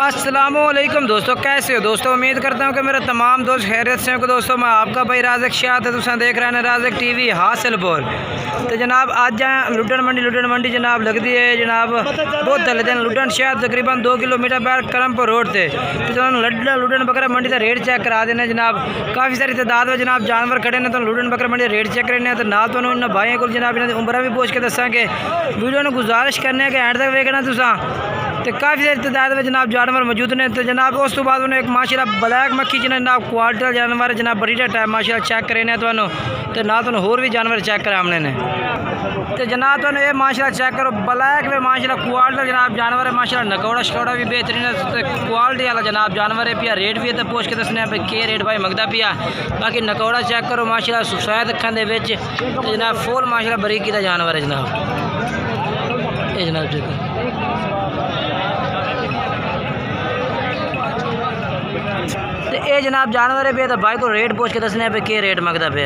अस्सलामुअलैकुम दोस्तों, कैसे हो दोस्तों। उम्मीद करता हूँ कि मेरे तमाम दोस्त खैरियत से हो। दोस्तों मैं आपका भाई राज़िक शाह तुम देख रहे हैं राज़िक टीवी हासिल बोल। तो जनाब आज जाए लुटन मंडी जनाब लगती है जनाब बहुत दल दिन लुटन शहर तकरीबन 2 किलोमीटर बाद करमपुर रोड से। तो जनाब लुटन बकरा मंडी का रेट चेक करा देने जनाब। काफ़ी सारी तादाद में जनाब जानवर खड़े ने तो लुटन बकरा मंडी रेट चेक करने तो ना तो इन भाइयों को जनाब इन्होंने उम्र भी पूछ के दसा कि वीडियो में गुजारिश करने के एंड तक वेखना तुसा। तो काफ़ी सारी तादाद में जनाब जानवर मौजूद ने। तो जनाब उस तो बाद उन्हें एक माशाल्लाह ब्लैक मक्खी जनाब क्वालिटी जानवर जनाब बड़ी टाइम माशाल्लाह चेक करे ने तो ना तो होर भी जानवर चेक करा हमने ने। तो जनाब तो ये माशाल्लाह चेक करो ब्लैक में माशाल्लाह क्वालिटी जनाब जानवर है माशाल्लाह। नकौड़ा शकौड़ा भी बेहतरीन है क्वालिटी वाला जनाब जानवर है पिया। रेट भी है तो पूछ के दसने भाई के रेट भाई मंगता पिया। बाकी नकौड़ा चेक करो माशाल्लाह सफेद अखां दे विच तो जनाब फुल माशाल्लाह बरीकी का जानवर है जनाब। ये जनाब ठीक है। तो ये जनाब जानवर है पे तो भाई को रेट पूछ के दसने पे के रेट मंगता पे।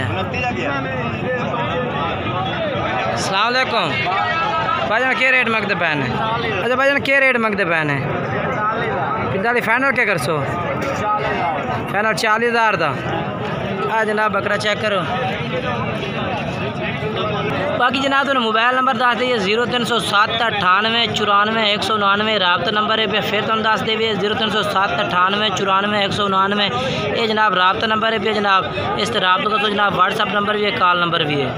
अस्सलाम वालेकुम भाईजान, के रेट मंगते पे ने? अच्छा भाईजान के रेट मंगते पे ने? 45 फाइनल क्या कर सो? फाइनल 40,000 का। आ जनाब बकरा चेक करो। बाकी जनाब तो मोबाइल नंबर दस दिए 0307 98 94 199 राबता नंबर है पे। फिर तुम दस दे 0307 98 94 199 ये जनाब राबता नंबर है पे जनाब। इस राबता तो जनाब व्हाट्सअप नंबर भी है, कॉल नंबर भी है।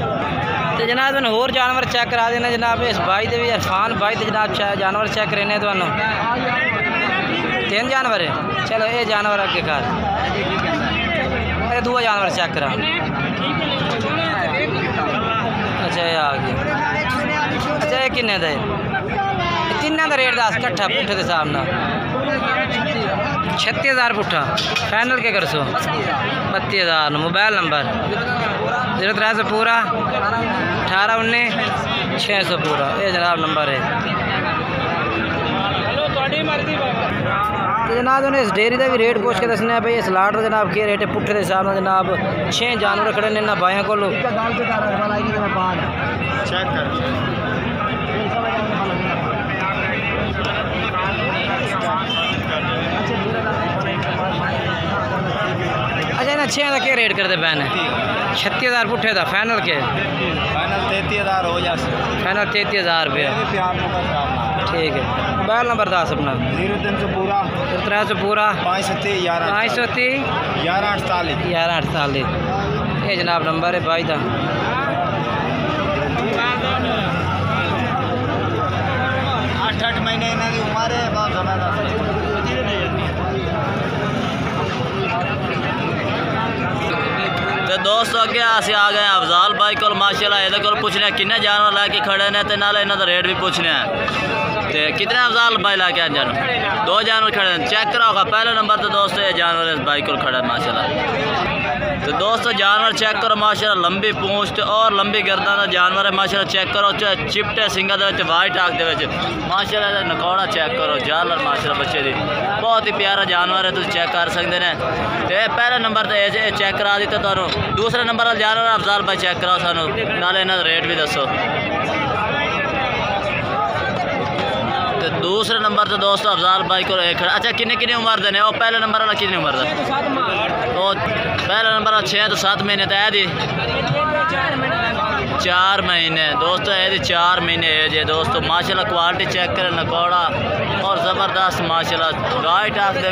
तो जनाब मैंने होर जानवर चेक करा देना जनाब। इस भाई दे भी इरफान भाई तो जनाब जानवर चेक करने तो 3 जानवर है। चलो ये जानवर अगे कर दूआ जानवर चेक करा। अच्छा ये आ गया। अच्छा ये किन्ने दे? तिना का रेट दस कट्ठा पुट्ठे के हिसाब न 36,000 पुट्ठा। फाइनल के कर सो 32,000। मोबाइल नंबर 0300 पूरा 1819 600 पूरा ये जनाब नंबर है। तो जनाब उन्हें इस डेयरी का भी रेट पूछ के दसने भाई इस लाट का जनाब के रेट है पुट्ठे के हिसाब से जनाब। 6 जानवर खड़े ने इन्होंने भाइयों को अच्छा इन्हें 6 का क्या रेट करते पैन है? 36,000 पुट्ठे था। फाइनल के? फाइनल 33,000 हो जाए। फाइनल 33,000 रुपये। ठीक है। मोबाइल नंबर दस अपना 0300 पूरा 0300 पूरा 530 11 48 ये जनाब नंबर है भाई का। 8 महीने इन्हों की उम्र है। तो दोस्तों अगे अस आ गए अफजाल भाई को माशाल्लाह ये को पूछने किन्ने जानवर लैके खड़े ने तो नाले इन्हों का रेट भी पूछने तो कितने अफजाल भाई लैके आए जानवर? 2 जानवर खड़े हैं। चेक कराओगा पहले नंबर तो दोस्तों ये जानवर इस भाई को खड़ा है माशाल्लाह। तो दोस्तों जानवर चेक करो माशाल्लाह लंबी पूंछ और लंबी गर्दन का जानवर है माशाल्लाह। चेक करो चिपटे सिंगा वाइट आख दे माशाल्लाह। नकौड़ा चेक करो जालर माशाल्लाह बच्चे दी बहुत ही प्यारा जानवर है। तुम चेक कर सकते हैं। तो पहले नंबर तो ये चेक करा दिता तुम। दूसरे नंबर वाला जानवर अफजाल भाई चेक कराओ सानू नाले इन्हों रेट भी दसो। तो दूसरे नंबर तो दोस्तों अफजाल भाई को अच्छा किन्नी उम्र देने? वो पहले नंबर वाला कितनी उम्र का? तो पहले नंबर वाला 6 तो 7 महीने तो है 4 महीने दोस्तों ये 4 महीने एज है दोस्तों माशाल्लाह। क्वालिटी चेक करें नकौड़ा और ज़बरदस्त माशाल्लाह वाइट आख दे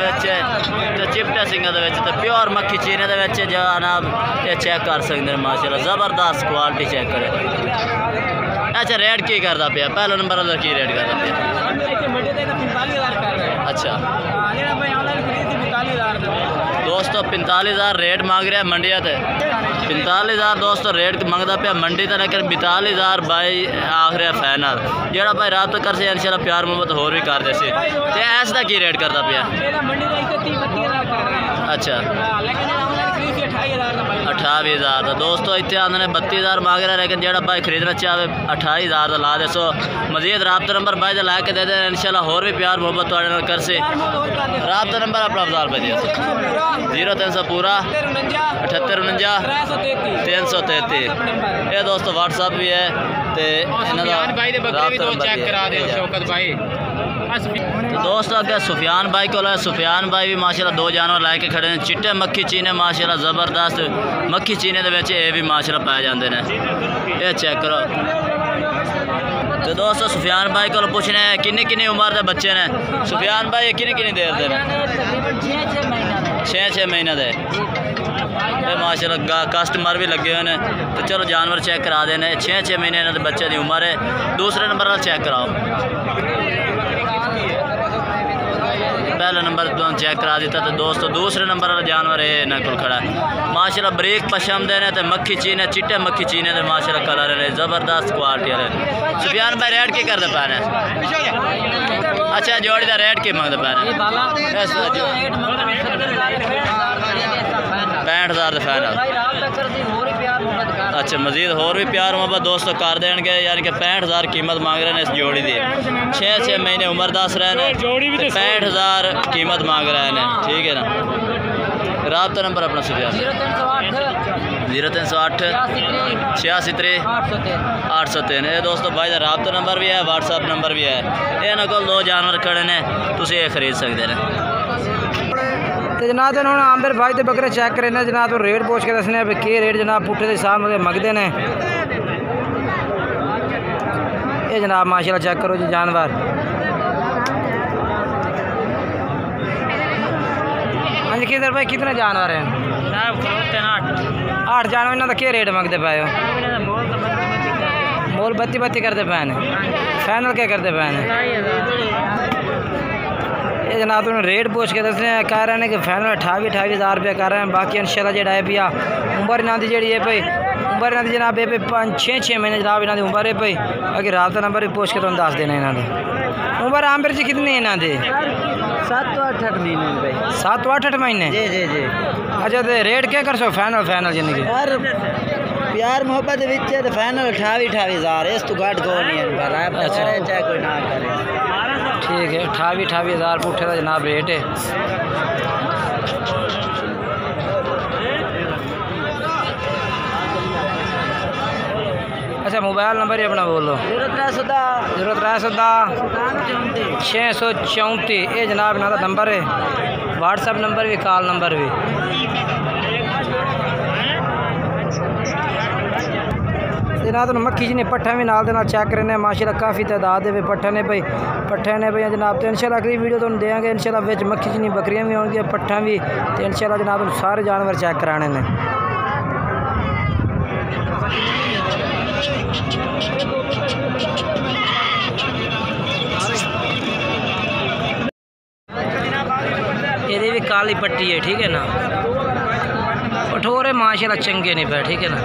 तो चिपटे सिंगा तो प्योर मक्खी चीने के जनाब ये चेक कर सकते हैं माशाल्लाह ज़बरदस्त क्वालिटी चेक करें। अच्छा रेट की करता पे? पहले नंबर वाला की रेट करता पे? अच्छा दोस्तों 45,000 रेट मांग रहा है मंडिया तो 45,000 दोस्तों रेट मंगता पे मंडी तो लेकिन 42,000 भाई आखिर फाइनल जोड़ा भाई रात तो कर से इंशाल्लाह प्यार मोहब्बत होर भी कर देसे। तो ऐसा की रेट करता पे? अच्छा 28,000 का दोस्तों इतने आते 32,000 मांग रहा है लेकिन जोड़ा भाई खरीदना चाहे 28,000 का ला दे। सो मजीद राबता नंबर भाई का ला के दे दे इंशाल्लाह होर भी प्यार मोहब्बत थोड़े कर से। राबता नंबर अपना अफजाल भाई 0300 पूरा 7849 333 ये दोस्तों व्हाट्सअप भी है। तो भाई दे बकरे भी दो चेक करा दे शौकत भाई। तो दोस्तों अगर सुफियान भाई को है, सुफियान भाई भी माशाल्लाह 2 जानवर लैके खड़े हैं। चिट्टे मक्खी चीने माशाल्लाह ज़बरदस्त मक्खी चीने दे विच ये भी माशाल्लाह पाए जाते हैं। ये चेक करो। तो दोस्तों सुफियान भाई को पूछने किन्नी किन्नी उम्र के बच्चे ने। सुफियान भाई किन्नी किन्नी देर दे 6 महीने दे माशाल्लाह कस्टमर भी लगे हुए हैं। तो चलो जानवर चेक करा देने। 6 महीने इन्होंने बच्चे की उम्र है। दूसरे नंबर वाला चेक कराओ। पहला नंबर तो चेक करा दिता। तो दोस्तों दूसरे नंबर वाला जानवर है इन्होंने को खड़ा है माशाल्लाह ब्रेक पशम दे ने मक्खी चीने चिट्टे मक्खी चीने दे माशाल्लाह कलर है ज़बरदस्त क्वालिटी है। सुफियान भाई रेट की करते पै रहे? अच्छा जोड़ी का रेट की मंगते पै रहे? 65,000 फाइनल। अच्छा मजीद होर भी प्यार मोहब्बत दोस्तों कर देंगे यानी कि 65,000 कीमत मांग रहे हैं इस जोड़ी की। 6 महीने उम्र दस रहे हैं। 65,000 कीमत मांग रहे हैं। ठीक है ना। राब्ता नंबर अपना सुफियान 0308 86 803। ये दोस्तों भाई का राब्ता नंबर भी है, व्हाट्सअप नंबर भी है। इन्होंने को 2 जानवर खड़े ने, तुम ये खरीद सकते हैं। तो जनाब उन्होंने आमदर भाई तो बकरे चेक करे ने जनाब। तो रेट पूछ के दसने भाई के रेट जनाब पुट्ठे के हिसाब मंगते हैं। ये जनाब माशाल्लाह चेक करो जी जानवर। हाँ जी किधर भाई कितने जानवर हैं? 8 जानवर। इन्होंने क्या रेट मंगते पे हो? मोल 32 करते पे ने। फाइनल क्या करते पे ने? ये जनाब तुम रेट पूछ के दस रहे कह रहे हैं कि फाइनल 28,000 रुपये कर रहे हैं। बाकी इंशाल्लाह जो है भैया उम्र इन्हों की जी है भाई उम्र इन्हों की जनाब ये 5-6 महीने जनाब इन्हों की उम्र है भाई। बाकी राब्ता नंबर भी पूछ के तुम दस देना। इन्हों की उम्र आमर जी कितनी है इन्हों की? 7-8 महीने भाई। 7-8 महीने जी जी जी। अच्छा तो रेट क्या कर सो फाइनल जिंदगी प्यार मोहब्बत तो फाइनल 28,000 इस तो घट को नहीं है। चाहे कोई ना करे। ठीक है 28,000 पुट्ठे का जनाब रेट है। अच्छा मोबाइल नंबर ही अपना बोलो। 0310 634। ये जनाब इन्हों का नंबर है। व्हाट्सअप नंबर भी कॉल नंबर भी। जनाब तो मक्खी जी ने पट्ठा भी नाल चेक करने माशाल्लाह काफ़ी तादाद है पट्ठे ने भाई जनाब। तो इंशाल्लाह अगली वीडियो तुम देंगे इंशाल्लाह विच मक्खी जी बकरियां भी होंगी पट्ठा भी। तो इंशाल्लाह जनाब सारे जानवर चेक कराने ने। ये भी काली पट्टी है ठीक है ना। कठोर है माशाल्लाह चंगे नहीं पे ठीक है ना।